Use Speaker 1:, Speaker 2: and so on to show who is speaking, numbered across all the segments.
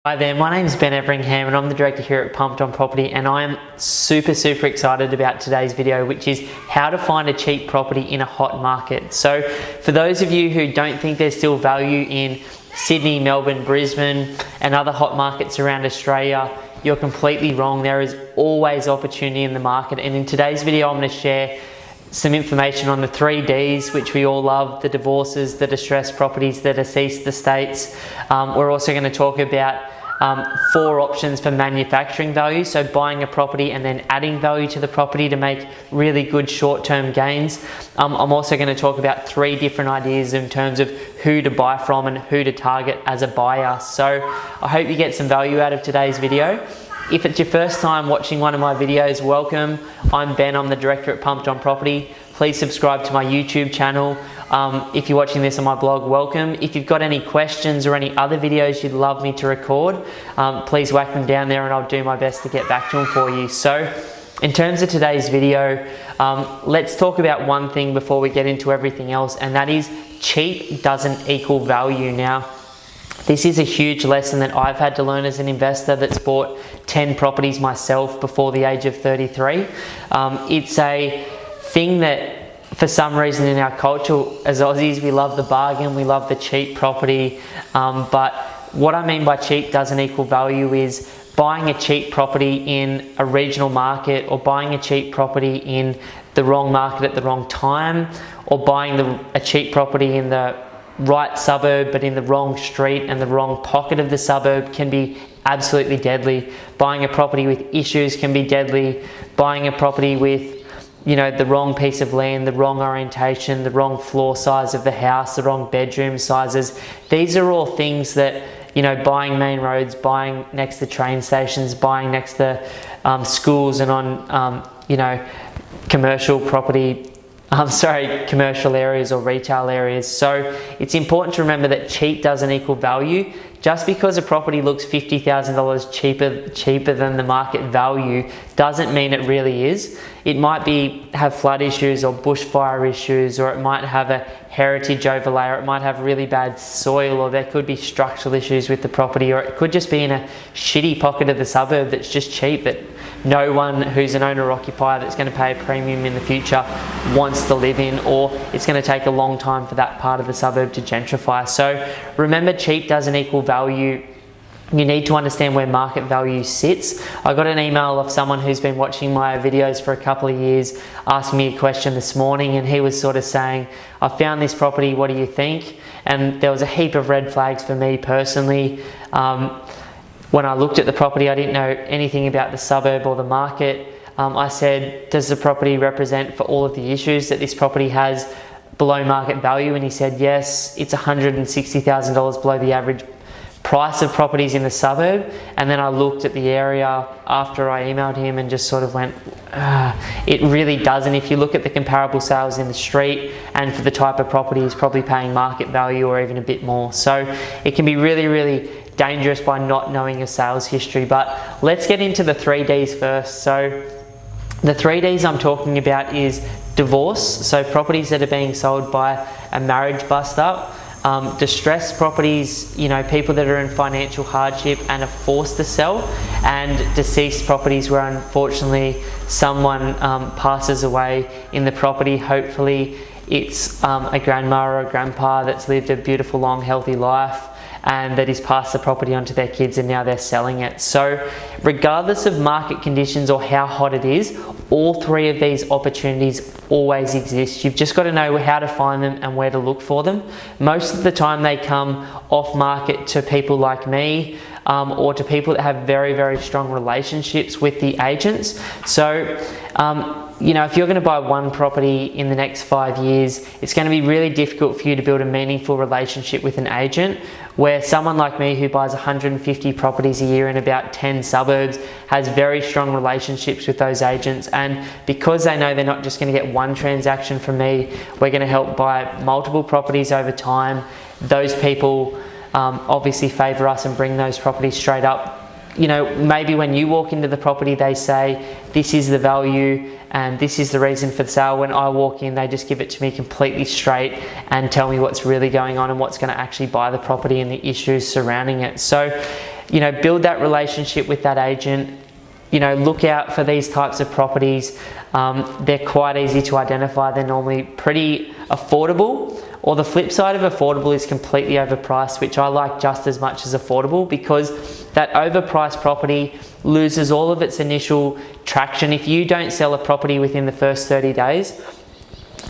Speaker 1: Hi there, my name is Ben Everingham and I'm the director here at Pumped On Property, and I am super excited about today's video, which is how to find a cheap property in a hot market. So for those of you who don't think there's still value in Sydney, Melbourne, Brisbane and other hot markets around Australia, you're completely wrong. There is always opportunity in the market, and in today's video I'm going to share some information on the 3Ds, which we all love: the divorces, the distressed properties, the deceased estates. We're also going to talk about 4 options for manufacturing value, so buying a property and then adding value to the property to make really good short-term gains. I'm also going to talk about 3 different ideas in terms of who to buy from and who to target as a buyer. So I hope you get some value out of today's video. If it's your first time watching one of my videos, welcome. I'm Ben, I'm the director at Pumped On Property. Please subscribe to my YouTube channel. If you're watching this on my blog, welcome. If you've got any questions or any other videos you'd love me to record, please whack them down there and I'll do my best to get back to them for you. So in terms of today's video, let's talk about one thing before we get into everything else, and that is cheap doesn't equal value. Now, this is a huge lesson that I've had to learn as an investor that's bought 10 properties myself before the age of 33. It's a thing that for some reason in our culture as Aussies, we love the bargain, we love the cheap property. But what I mean by cheap doesn't equal value is buying a cheap property in a regional market, or buying a cheap property in the wrong market at the wrong time, or buying a cheap property in the right suburb but in the wrong street and the wrong pocket of the suburb can be absolutely deadly. Buying a property with issues can be deadly. Buying a property with, you know, the wrong piece of land, the wrong orientation, the wrong floor size of the house, the wrong bedroom sizes. These are all things that, you know, buying main roads, buying next to train stations, buying next to schools and on, you know, commercial property, commercial areas or retail areas. So it's important to remember that cheap doesn't equal value. Just because a property looks $50,000 cheaper than the market value doesn't mean it really is. It might have flood issues or bushfire issues, or it might have a heritage overlay, or it might have really bad soil, or there could be structural issues with the property, or it could just be in a shitty pocket of the suburb that's just cheap, that no one who's an owner-occupier that's going to pay a premium in the future wants to live in, or it's going to take a long time for that part of the suburb to gentrify. So remember, cheap doesn't equal value. You need to understand where market value sits. I got an email of someone who's been watching my videos for a couple of years asking me a question this morning, and he was sort of saying, I found this property, what do you think? And there was a heap of red flags for me personally. When I looked at the property, I didn't know anything about the suburb or the market. I said, does the property represent for all of the issues that this property has below market value? And he said, yes, it's $160,000 below the average price of properties in the suburb. And then I looked at the area after I emailed him and just sort of went, it really doesn't. If you look at the comparable sales in the street, and for the type of property, he's probably paying market value or even a bit more. So it can be really dangerous by not knowing your sales history. But let's get into the 3Ds first. So the 3Ds I'm talking about is divorce, so properties that are being sold by a marriage bust-up. Distressed properties, you know, people that are in financial hardship and are forced to sell, and deceased properties where unfortunately someone passes away in the property. Hopefully it's a grandma or a grandpa that's lived a beautiful, long, healthy life, and that is passed the property on to their kids, and now they're selling it. So regardless of market conditions or how hot it is, all 3 of these opportunities always exist. You've just got to know how to find them and where to look for them. Most of the time they come off market to people like me, or to people that have very strong relationships with the agents. So you know, if you're going to buy one property in the next 5 years, it's going to be really difficult for you to build a meaningful relationship with an agent, where someone like me who buys 150 properties a year in about 10 suburbs has very strong relationships with those agents. And because they know they're not just going to get one transaction from me, we're going to help buy multiple properties over time. Those people obviously favour us and bring those properties straight up. You know, maybe when you walk into the property, they say, this is the value and this is the reason for the sale. When I walk in, they just give it to me completely straight and tell me what's really going on and what's going to actually buy the property and the issues surrounding it. So you know, build that relationship with that agent. You know, look out for these types of properties. They're quite easy to identify. They're normally pretty affordable, or the flip side of affordable is completely overpriced, which I like just as much as affordable, because that overpriced property loses all of its initial traction. If you don't sell a property within the first 30 days,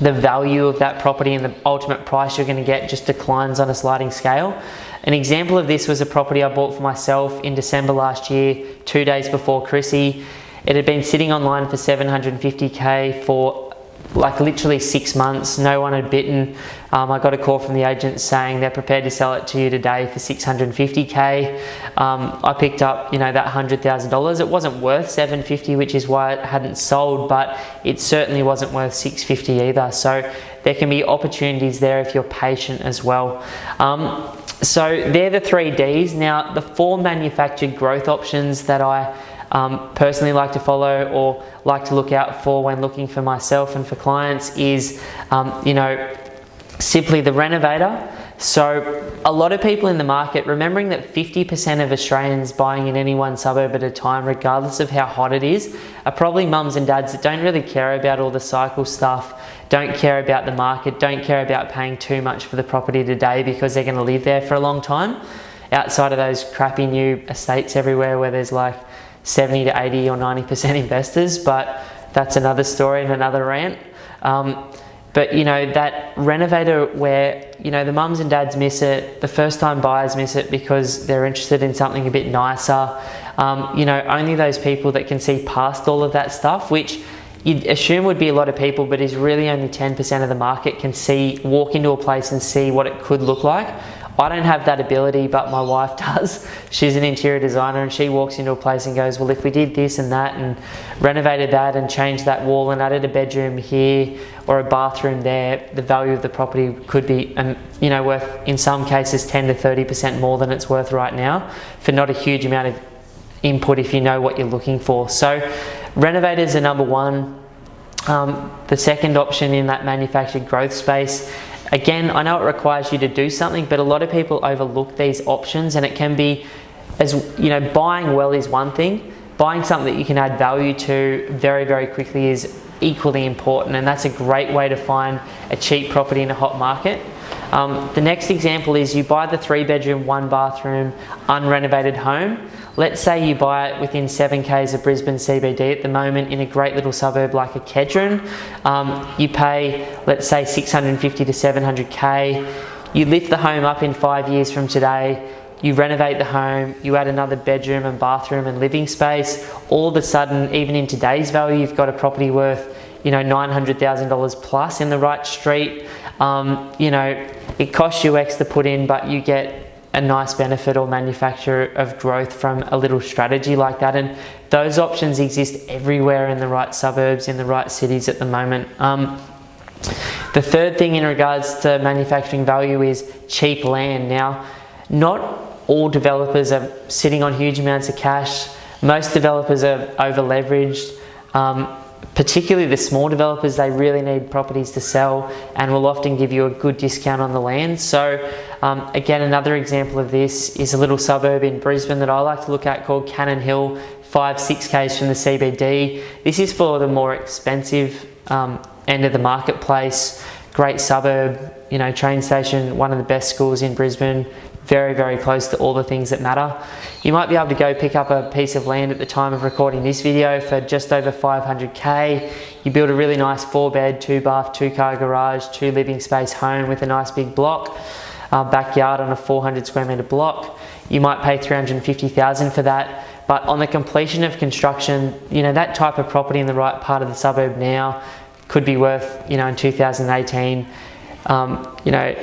Speaker 1: the value of that property and the ultimate price you're going to get just declines on a sliding scale. An example of this was a property I bought for myself in December last year, 2 days before Chrissy. It had been sitting online for $750K for like literally 6 months. No one had bitten. I got a call from the agent saying they're prepared to sell it to you today for $650K. I picked up, you know, that $100,000. It wasn't worth $750, which is why it hadn't sold, but it certainly wasn't worth $650 either. So there can be opportunities there if you're patient as well. So they're the 3 Ds. Now, the 4 manufactured growth options that I personally like to follow or like to look out for when looking for myself and for clients is, you know, simply the renovator. So a lot of people in the market, remembering that 50% of Australians buying in any one suburb at a time, regardless of how hot it is, are probably mums and dads that don't really care about all the cycle stuff, don't care about the market, don't care about paying too much for the property today because they're going to live there for a long time, outside of those crappy new estates everywhere where there's like 70 to 80 or 90% investors, but that's another story and another rant. But you know, that renovator where, you know, the mums and dads miss it, the first time buyers miss it because they're interested in something a bit nicer. You know, only those people that can see past all of that stuff, which you'd assume would be a lot of people, but is really only 10% of the market, can walk into a place and see what it could look like. I don't have that ability, but my wife does. She's an interior designer and she walks into a place and goes, well, if we did this and that and renovated that and changed that wall and added a bedroom here or a bathroom there, the value of the property could be, you know, worth in some cases 10 to 30% more than it's worth right now for not a huge amount of input if you know what you're looking for. So renovators are number 1. The second option in that manufactured growth space, again, I know it requires you to do something, but a lot of people overlook these options, and it can be, as you know, buying well is one thing. Buying something that you can add value to very, very quickly is equally important, and that's a great way to find a cheap property in a hot market. The next example is you buy the 3-bedroom, 1-bathroom, unrenovated home. Let's say you buy it within 7 k's of Brisbane CBD at the moment in a great little suburb like a Kedron. You pay, let's say, 650 to 700K. You lift the home up in 5 years from today. You renovate the home, you add another bedroom and bathroom and living space. All of a sudden, even in today's value, you've got a property worth, you know, $900,000 plus in the right street. You know, it costs you X to put in, but you get a nice benefit or manufacture of growth from a little strategy like that. And those options exist everywhere in the right suburbs, in the right cities at the moment. The third thing in regards to manufacturing value is cheap land. Now, not all developers are sitting on huge amounts of cash. Most developers are over leveraged. Particularly the small developers, they really need properties to sell and will often give you a good discount on the land. So again, another example of this is a little suburb in Brisbane that I like to look at called Cannon Hill, 5-6 k's from the CBD. This is for the more expensive end of the marketplace. Great suburb, you know, train station, one of the best schools in Brisbane, very, very close to all the things that matter. You might be able to go pick up a piece of land at the time of recording this video for just over 500K. You build a really nice 4-bed, 2-bath, 2-car garage, 2 living space home with a nice big block, backyard on a 400 square meter block. You might pay $350,000 for that, but on the completion of construction, you know, that type of property in the right part of the suburb now could be worth, you know, in 2018, you know,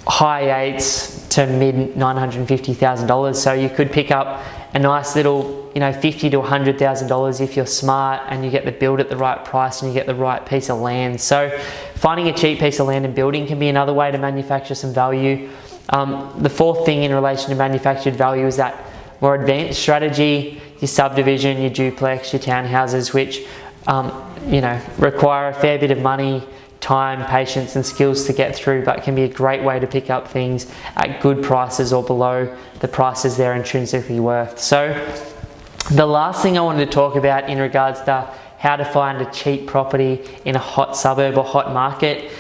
Speaker 1: high 8s to mid $950,000. So you could pick up a nice little, you know, $50,000 to $100,000 if you're smart and you get the build at the right price and you get the right piece of land. So finding a cheap piece of land and building can be another way to manufacture some value. The fourth thing in relation to manufactured value is that more advanced strategy, your subdivision, your duplex, your townhouses, which you know, require a fair bit of money time, patience and skills to get through, but can be a great way to pick up things at good prices or below the prices they're intrinsically worth. So the last thing I wanted to talk about in regards to how to find a cheap property in a hot suburb or hot market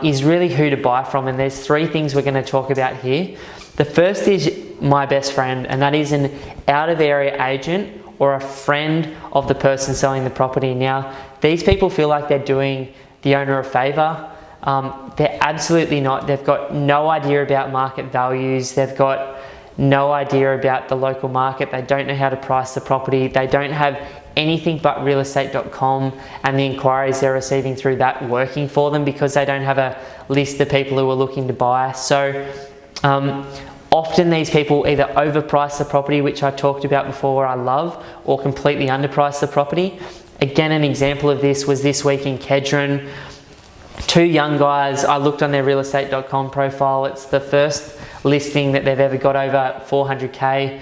Speaker 1: is really who to buy from. And there's three things we're going to talk about here. The first is my best friend, and that is an out of area agent or a friend of the person selling the property. Now, these people feel like they're doing the owner a favor. They're absolutely not. They've got no idea about market values. They've got no idea about the local market. They don't know how to price the property. They don't have anything but realestate.com and the inquiries they're receiving through that working for them, because they don't have a list of people who are looking to buy. So often these people either overprice the property, which I talked about before where I love, or completely underprice the property. Again, an example of this was this week in Kedron. Two young guys, I looked on their realestate.com profile. It's the first listing that they've ever got over 400K.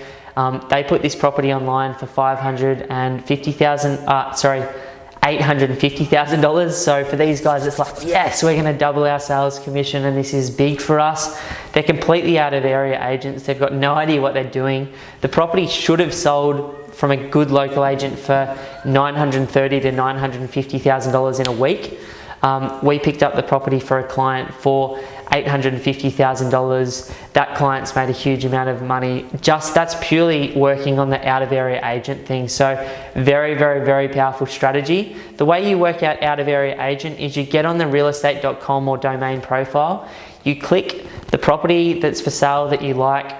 Speaker 1: They put this property online for $850,000. So for these guys, it's like, yes, we're going to double our sales commission and this is big for us. They're completely out of area agents. They've got no idea what they're doing. The property should have sold from a good local agent for $930,000 to $950,000 in a week. We picked up the property for a client for $850,000. That client's made a huge amount of money. That's purely working on the out of area agent thing. So very, very, very powerful strategy. The way you work out of area agent is you get on the realestate.com or domain profile. You click the property that's for sale that you like.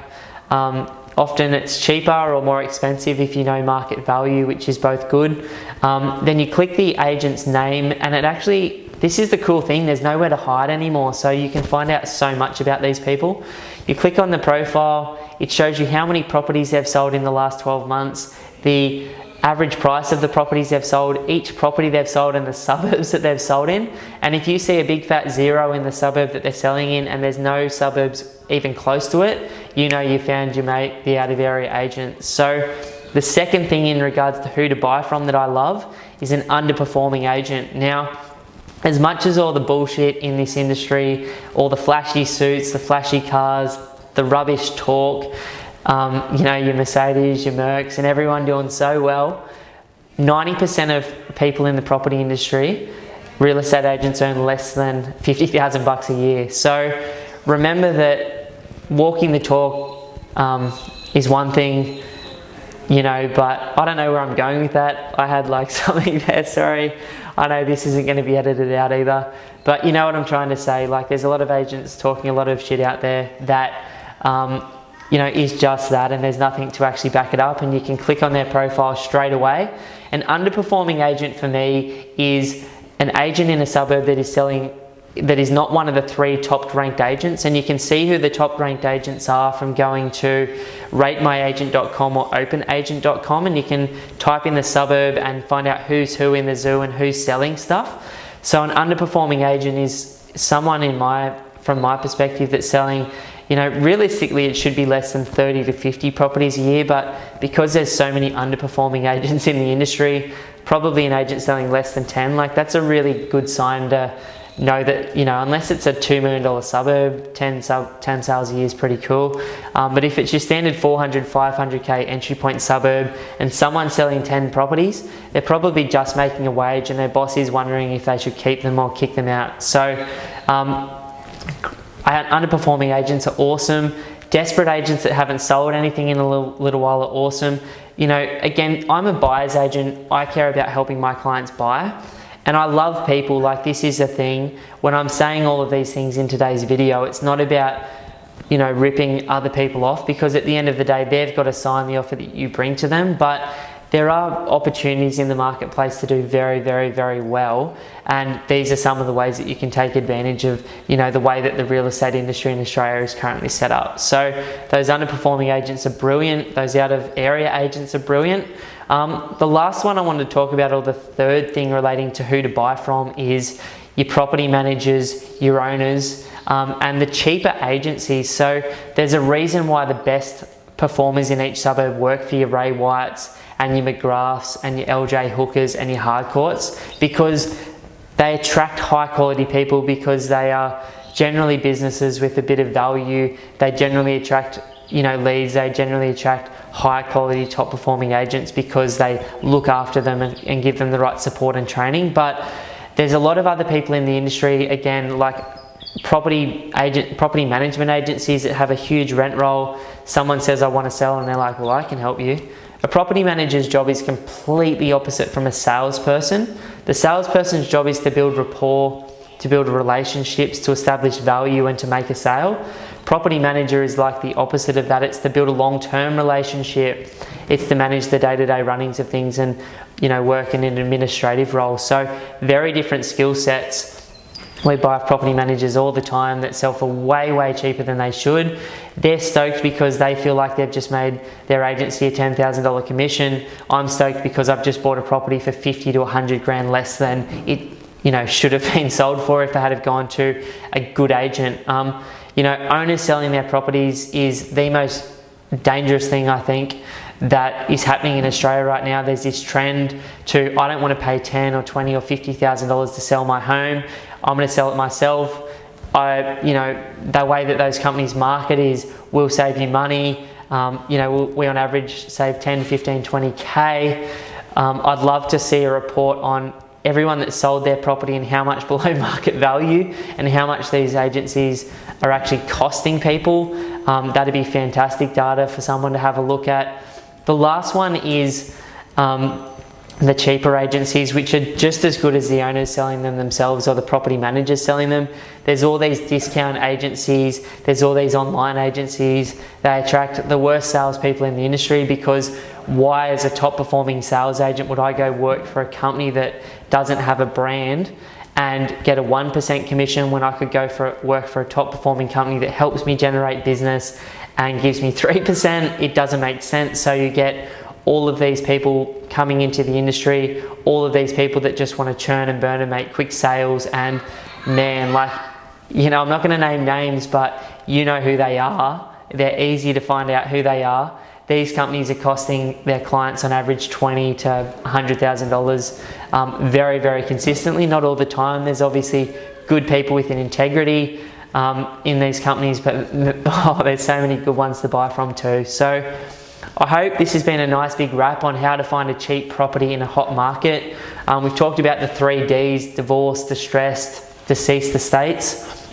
Speaker 1: Often it's cheaper or more expensive if you know market value, which is both good. Then you click the agent's name, and it actually, this is the cool thing, there's nowhere to hide anymore, so you can find out so much about these people. You click on the profile, it shows you how many properties they've sold in the last 12 months, the average price of the properties they've sold, each property they've sold and the suburbs that they've sold in. And if you see a big fat 0 in the suburb that they're selling in and there's no suburbs even close to it, you know you found your mate, the out of area agent. So the second thing in regards to who to buy from that I love is an underperforming agent. Now, as much as all the bullshit in this industry, all the flashy suits, the flashy cars, the rubbish talk, you know, your Mercedes, your Mercs, and everyone doing so well, 90% of people in the property industry, real estate agents earn less than $50,000 a year. So remember that walking the talk is one thing, you know, but I don't know where I'm going with that. I had like something there, sorry. I know this isn't going to be edited out either, but you know what I'm trying to say. Like, there's a lot of agents talking a lot of shit out there that, you know, is just that, and there's nothing to actually back it up, and you can click on their profile straight away. An underperforming agent for me is an agent in a suburb that is selling, that is not one of the 3 top ranked agents, and you can see who the top ranked agents are from going to ratemyagent.com or openagent.com, and you can type in the suburb and find out who's who in the zoo and who's selling stuff. So an underperforming agent is someone from my perspective that's selling, you know, realistically it should be less than 30 to 50 properties a year, but because there's so many underperforming agents in the industry, probably an agent selling less than 10, like that's a really good sign to know that, you know, unless it's a $2 million suburb, 10 sales a year is pretty cool. But if it's your standard 400, 500K entry point suburb and someone's selling 10 properties, they're probably just making a wage and their boss is wondering if they should keep them or kick them out. So underperforming agents are awesome. Desperate agents that haven't sold anything in a little while are awesome. You know, again, I'm a buyer's agent. I care about helping my clients buy. And I love people, like this is a thing. When I'm saying all of these things in today's video, it's not about, you know, ripping other people off, because at the end of the day, they've got to sign the offer that you bring to them. But there are opportunities in the marketplace to do very, very, very well. And these are some of the ways that you can take advantage of, you know, the way that the real estate industry in Australia is currently set up. So those underperforming agents are brilliant. Those out of area agents are brilliant. The last one I wanted to talk about, or the third thing relating to who to buy from, is your property managers, your owners, and the cheaper agencies. So there's a reason why the best performers in each suburb work for your Ray Whites and your McGraths and your LJ Hookers and your Hardcourts, because They attract high quality people because they are generally businesses with a bit of value. They generally attract leads. They generally attract high quality, top performing agents because they look after them and give them the right support and training. But there's a lot of other people in the industry, again, like property management agencies that have a huge rent roll. Someone says, I want to sell, and they're like, well, I can help you. A property manager's job is completely opposite from a salesperson. The salesperson's job is to build rapport, to build relationships, to establish value, and to make a sale. Property manager is like the opposite of that. It's to build a long-term relationship. It's to manage the day-to-day runnings of things and work in an administrative role. So very different skill sets. We buy property managers all the time that sell for way, way cheaper than they should. They're stoked because they feel like they've just made their agency a $10,000 commission. I'm stoked because I've just bought a property for 50 to 100 grand less than it should have been sold for if they had have gone to a good agent. Owners selling their properties is the most dangerous thing, I think, that is happening in Australia right now. There's this trend to, I don't want to pay $10,000 or $20,000 or $50,000 to sell my home. I'm going to sell it myself. The way that those companies market is, we'll save you money. We on average save 10, 15, 20K. I'd love to see a report on everyone that sold their property and how much below market value and how much these agencies are actually costing people. That'd be fantastic data for someone to have a look at. The last one is the cheaper agencies, which are just as good as the owners selling them themselves or the property managers selling them. There's all these discount agencies, there's all these online agencies. They attract the worst salespeople in the industry, because why, as a top performing sales agent, would I go work for a company that doesn't have a brand and get a 1% commission when I could go work for a top performing company that helps me generate business and gives me 3%? It doesn't make sense. So you get all of these people coming into the industry, all of these people that just want to churn and burn and make quick sales. And man, I'm not going to name names, but you know who they are. They're easy to find out who they are. These companies are costing their clients on average $20,000 to $100,000 very, very consistently. Not all the time. There's obviously good people with an integrity in these companies, but there's so many good ones to buy from too. So I hope this has been a nice big wrap on how to find a cheap property in a hot market. We've talked about the 3 Ds: divorce, distressed, deceased estates.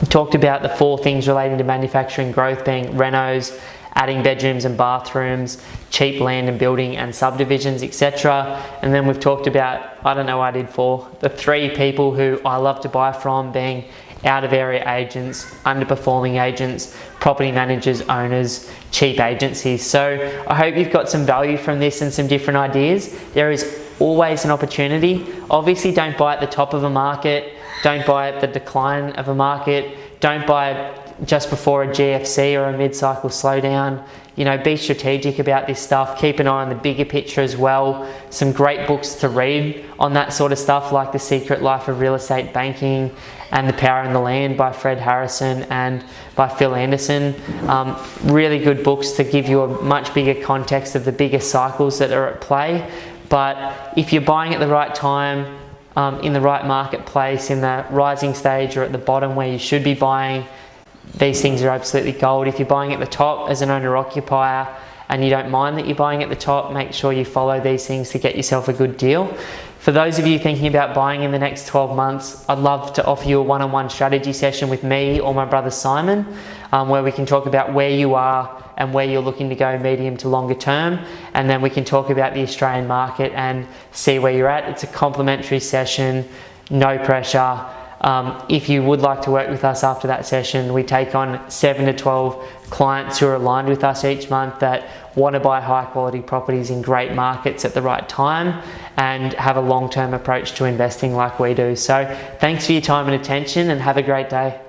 Speaker 1: We talked about the 4 things relating to manufacturing growth being renos, adding bedrooms and bathrooms, cheap land and building and subdivisions, etc. And then we've talked about, I don't know what I did 4, the 3 people who I love to buy from being out of area agents, underperforming agents, property managers, owners, cheap agencies. So I hope you've got some value from this and some different ideas. There is always an opportunity. Obviously, don't buy at the top of a market. Don't buy at the decline of a market. Don't buy just before a GFC or a mid-cycle slowdown. Be strategic about this stuff. Keep an eye on the bigger picture as well. Some great books to read on that sort of stuff, like The Secret Life of Real Estate Banking and The Power in the Land by Fred Harrison and by Phil Anderson. Really good books to give you a much bigger context of the bigger cycles that are at play. But if you're buying at the right time, in the right marketplace, in the rising stage or at the bottom where you should be buying, these things are absolutely gold. If you're buying at the top as an owner-occupier and you don't mind that you're buying at the top, make sure you follow these things to get yourself a good deal. For those of you thinking about buying in the next 12 months, I'd love to offer you a one-on-one strategy session with me or my brother Simon, where we can talk about where you are and where you're looking to go medium to longer term, and then we can talk about the Australian market and see where you're at. It's a complimentary session, no pressure. If you would like to work with us after that session, we take on 7 to 12 clients who are aligned with us each month that want to buy high quality properties in great markets at the right time and have a long-term approach to investing like we do. So thanks for your time and attention, and have a great day.